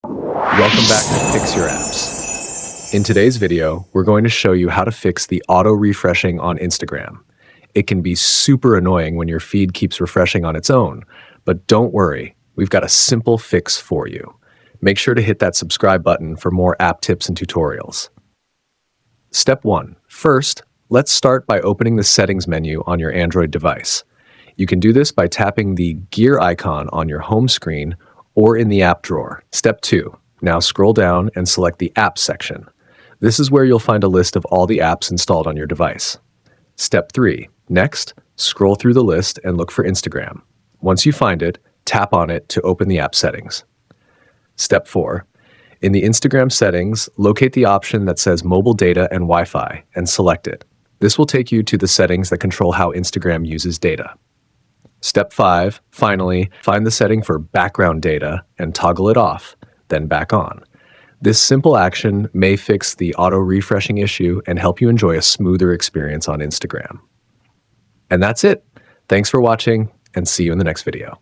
Welcome back to Fix Your Apps. In today's video, we're going to show you how to fix the auto-refreshing on Instagram. It can be super annoying when your feed keeps refreshing on its own, but don't worry, we've got a simple fix for you. Make sure to hit that subscribe button for more app tips and tutorials. Step 1. First, let's start by opening the settings menu on your Android device. You can do this by tapping the gear icon on your home screen or in the app drawer. Step 2. Now scroll down and select the Apps section. This is where you'll find a list of all the apps installed on your device. Step 3. Next, scroll through the list and look for Instagram. Once you find it, tap on it to open the app settings. Step 4. In the Instagram settings, locate the option that says Mobile Data and Wi-Fi and select it. This will take you to the settings that control how Instagram uses data. Step 5. Finally, find the setting for background data and toggle it off, then back on. This simple action may fix the auto-refreshing issue and help you enjoy a smoother experience on Instagram. And that's it. Thanks for watching, and see you in the next video.